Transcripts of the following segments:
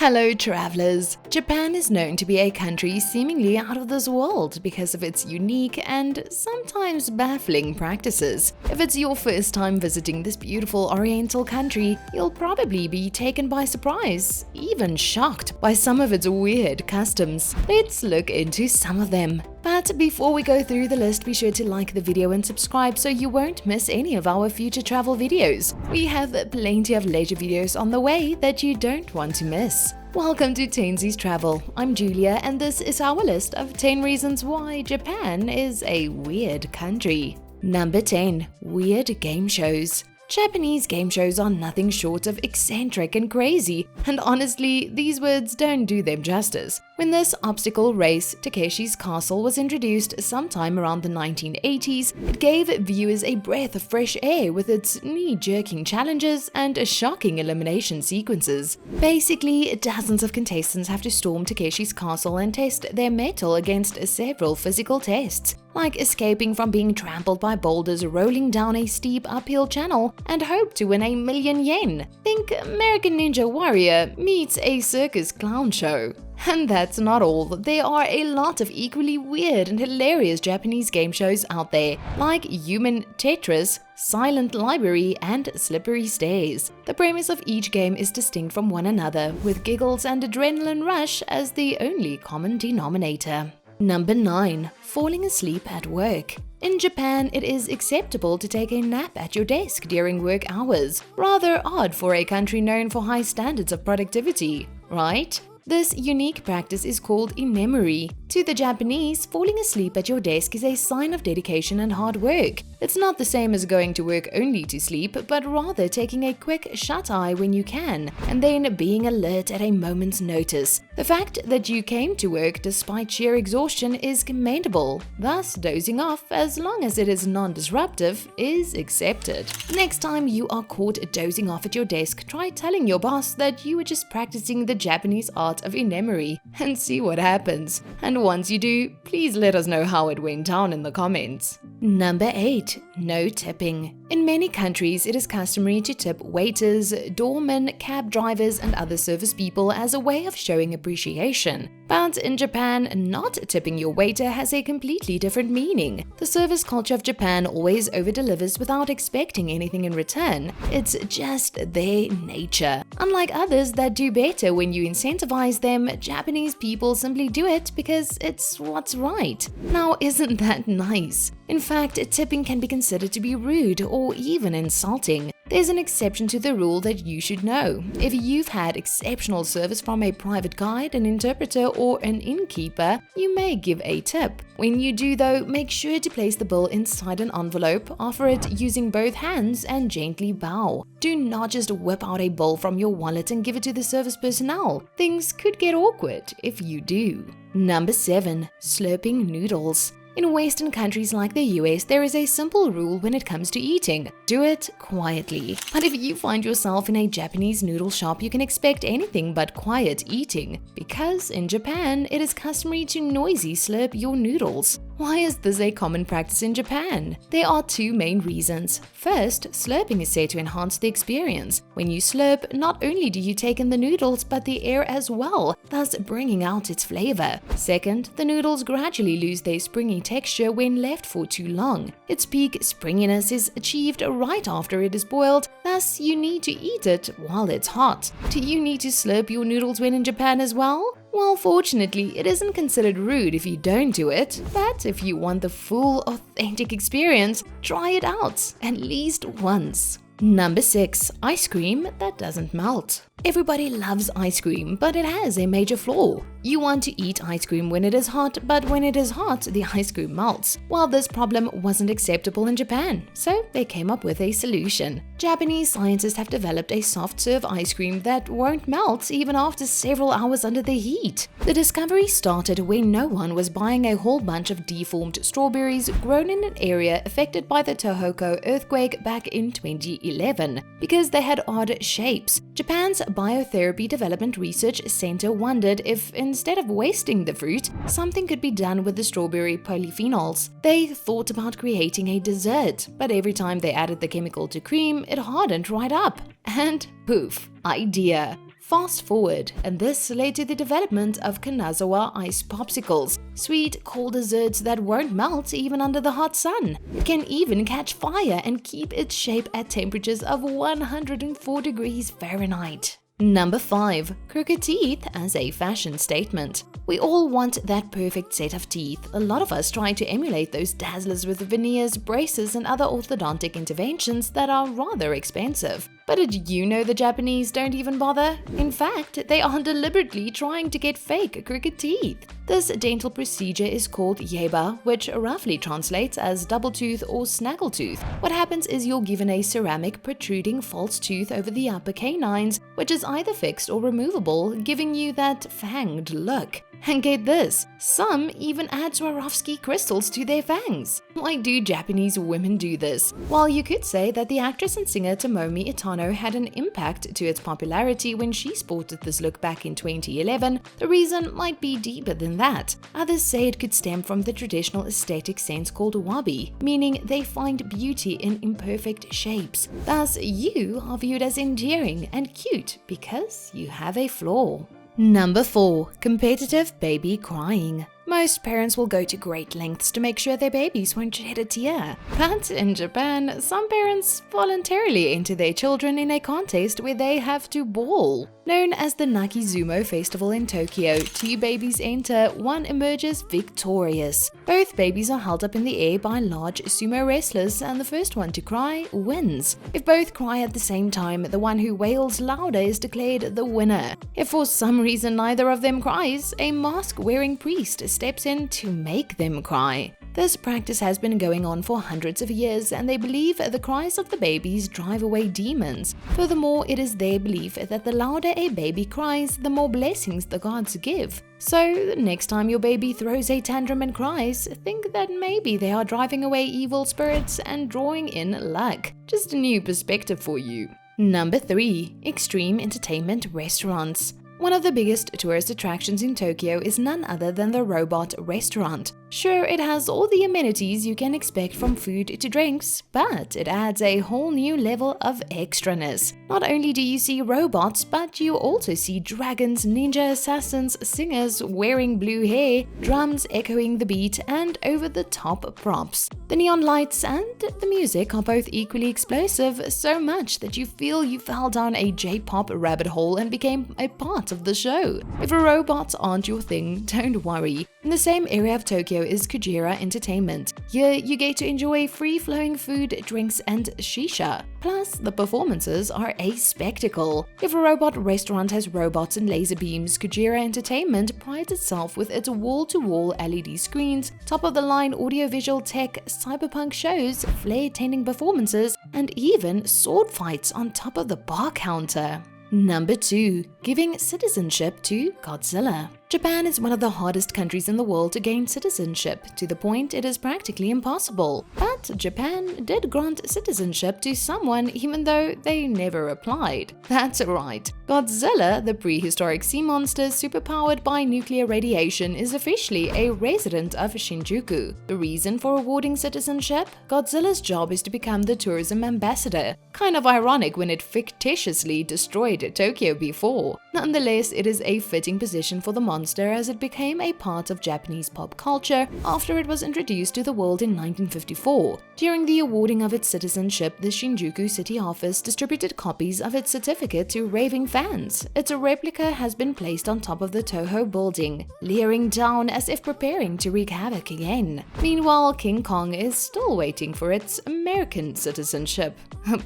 Hello travelers! Japan is known to be a country seemingly out of this world because of its unique and sometimes baffling practices. If it's your first time visiting this beautiful oriental country, you'll probably be taken by surprise, even shocked by some of its weird customs. Let's look into some of them. But before we go through the list, be sure to like the video and subscribe so you won't miss any of our future travel videos. We have plenty of leisure videos on the way that you don't want to miss. Welcome to Tenzi's Travel. I'm Julia and this is our list of 10 reasons why Japan is a weird country. Number 10. Weird game shows. Japanese game shows are nothing short of eccentric and crazy, and honestly, these words don't do them justice. When this obstacle race, Takeshi's Castle, was introduced sometime around the 1980s, it gave viewers a breath of fresh air with its knee-jerking challenges and shocking elimination sequences. Basically, dozens of contestants have to storm Takeshi's Castle and test their mettle against several physical tests, like escaping from being trampled by boulders rolling down a steep uphill channel and hope to win $1 million. Think American Ninja Warrior meets a circus clown show. And that's not all. There are a lot of equally weird and hilarious Japanese game shows out there, like Human Tetris, Silent Library, and Slippery Stairs. The premise of each game is distinct from one another, with giggles and adrenaline rush as the only common denominator. Number 9. Falling asleep at work. In Japan, it is acceptable to take a nap at your desk during work hours. Rather odd for a country known for high standards of productivity, right? This unique practice is called inemuri. To the Japanese, falling asleep at your desk is a sign of dedication and hard work. It's not the same as going to work only to sleep, but rather taking a quick shut-eye when you can, and then being alert at a moment's notice. The fact that you came to work despite sheer exhaustion is commendable. Thus, dozing off, as long as it is non-disruptive, is accepted. Next time you are caught dozing off at your desk, try telling your boss that you were just practicing the Japanese art of inemuri and see what happens. And once you do, please let us know how it went down in the comments. Number 8. No tipping. In many countries, it is customary to tip waiters, doormen, cab drivers, and other service people as a way of showing appreciation. But in Japan, not tipping your waiter has a completely different meaning. The service culture of Japan always over-delivers without expecting anything in return. It's just their nature. Unlike others that do better when you incentivize them, Japanese people simply do it because it's what's right. Now, isn't that nice? In fact, tipping can be considered to be rude or even insulting. There's an exception to the rule that you should know. If you've had exceptional service from a private guide, an interpreter, or an innkeeper, you may give a tip. When you do though, make sure to place the bill inside an envelope, offer it using both hands, and gently bow. Do not just whip out a bill from your wallet and give it to the service personnel. Things could get awkward if you do. Number 7. Slurping noodles. In Western countries like the US, there is a simple rule when it comes to eating. Do it quietly. But if you find yourself in a Japanese noodle shop, you can expect anything but quiet eating. Because in Japan, it is customary to noisy slurp your noodles. Why is this a common practice in Japan? There are two main reasons. First, slurping is said to enhance the experience. When you slurp, not only do you take in the noodles but the air as well, thus bringing out its flavor. Second, the noodles gradually lose their springy texture when left for too long. Its peak springiness is achieved right after it is boiled, thus you need to eat it while it's hot. Do you need to slurp your noodles when in Japan as well? Well, fortunately, it isn't considered rude if you don't do it, but if you want the full, authentic experience, try it out at least once. Number 6. Ice cream that doesn't melt. Everybody loves ice cream, but it has a major flaw. You want to eat ice cream when it is hot, but when it is hot, the ice cream melts. Well, this problem wasn't acceptable in Japan, so they came up with a solution. Japanese scientists have developed a soft-serve ice cream that won't melt even after several hours under the heat. The discovery started when no one was buying a whole bunch of deformed strawberries grown in an area affected by the Tohoku earthquake back in 2011, because they had odd shapes. Japan's Biotherapy Development Research Center wondered if, instead of wasting the fruit, something could be done with the strawberry polyphenols. They thought about creating a dessert, but every time they added the chemical to cream, it hardened right up. And poof, idea. Fast forward, and this led to the development of Kanazawa ice popsicles, sweet, cold desserts that won't melt even under the hot sun. It can even catch fire and keep its shape at temperatures of 104 degrees Fahrenheit. Number 5. Crooked teeth as a fashion statement. We all want that perfect set of teeth. A lot of us try to emulate those dazzlers with veneers, braces, and other orthodontic interventions that are rather expensive. But did you know the Japanese don't even bother? In fact, they are deliberately trying to get fake crooked teeth. This dental procedure is called yeba, which roughly translates as double tooth or snaggletooth. What happens is you're given a ceramic protruding false tooth over the upper canines, which is either fixed or removable, giving you that fanged look. And get this, some even add Swarovski crystals to their fangs. Why do Japanese women do this? Well, you could say that the actress and singer Tomomi Itano had an impact to its popularity when she sported this look back in 2011. The reason might be deeper than that. Others say it could stem from the traditional aesthetic sense called wabi, meaning they find beauty in imperfect shapes. Thus, you are viewed as endearing and cute because you have a flaw. Number 4. Competitive baby crying. Most parents will go to great lengths to make sure their babies won't shed a tear. But in Japan, some parents voluntarily enter their children in a contest where they have to bawl. Known as the Nakizumo Festival in Tokyo, 2 babies enter, one emerges victorious. Both babies are held up in the air by large sumo wrestlers, and the first one to cry wins. If both cry at the same time, the one who wails louder is declared the winner. If for some reason neither of them cries, a mask-wearing priest steps in to make them cry. This practice has been going on for hundreds of years, and they believe the cries of the babies drive away demons. Furthermore, it is their belief that the louder a baby cries, the more blessings the gods give. So, next time your baby throws a tantrum and cries, think that maybe they are driving away evil spirits and drawing in luck. Just a new perspective for you. Number 3. Extreme entertainment restaurants. One of the biggest tourist attractions in Tokyo is none other than the Robot Restaurant. Sure, it has all the amenities you can expect from food to drinks, but it adds a whole new level of extraness. Not only do you see robots, but you also see dragons, ninja assassins, singers wearing blue hair, drums echoing the beat, and over-the-top props. The neon lights and the music are both equally explosive, so much that you feel you fell down a J-pop rabbit hole and became a part of the show. If robots aren't your thing, don't worry. In the same area of Tokyo is Kujira Entertainment. Here, you get to enjoy free-flowing food, drinks, and shisha. Plus, the performances are a spectacle. If a robot restaurant has robots and laser beams, Kujira Entertainment prides itself with its wall-to-wall LED screens, top-of-the-line audiovisual tech, cyberpunk shows, flair-tending performances, and even sword fights on top of the bar counter. Number 2. Giving citizenship to Godzilla. Japan is one of the hardest countries in the world to gain citizenship, to the point it is practically impossible. But Japan did grant citizenship to someone even though they never applied. That's right. Godzilla, the prehistoric sea monster superpowered by nuclear radiation, is officially a resident of Shinjuku. The reason for awarding citizenship? Godzilla's job is to become the tourism ambassador. Kind of ironic when it fictitiously destroyed Tokyo before. Nonetheless, it is a fitting position for the monster as it became a part of Japanese pop culture after it was introduced to the world in 1954. During the awarding of its citizenship, the Shinjuku city office distributed copies of its certificate to raving fans. Its replica has been placed on top of the Toho building, leering down as if preparing to wreak havoc again. Meanwhile, King Kong is still waiting for its American citizenship.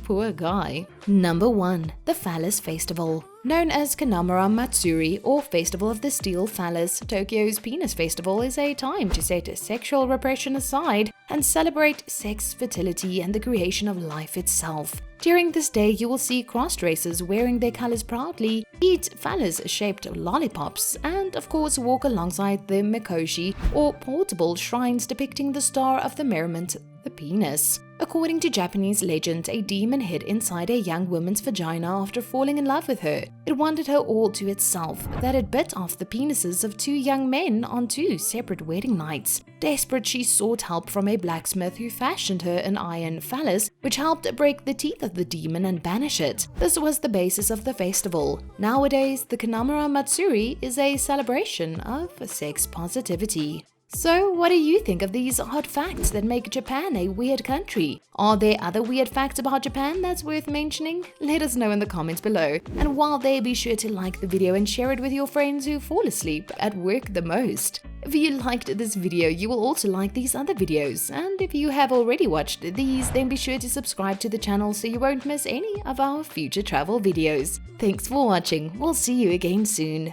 Poor guy. Number 1. The Phallus Festival. Known as Kanamura Matsuri or Festival of the Steel Phallus, Tokyo's Penis Festival is a time to set sexual repression aside and celebrate sex, fertility, and the creation of life itself. During this day, you will see cross-dressers wearing their colors proudly, eat phallus-shaped lollipops, and of course walk alongside the mikoshi or portable shrines depicting the star of the merriment the penis. According to Japanese legend, a demon hid inside a young woman's vagina after falling in love with her. It wanted her all to itself, that it bit off the penises of 2 young men on 2 separate wedding nights. Desperate, she sought help from a blacksmith who fashioned her an iron phallus, which helped break the teeth of the demon and banish it. This was the basis of the festival. Nowadays, the Kanamura Matsuri is a celebration of sex positivity. So, what do you think of these odd facts that make Japan a weird country? Are there other weird facts about Japan that's worth mentioning? Let us know in the comments below. And while there, be sure to like the video and share it with your friends who fall asleep at work the most. If you liked this video, you will also like these other videos. And if you have already watched these, then be sure to subscribe to the channel so you won't miss any of our future travel videos. Thanks for watching. We'll see you again soon.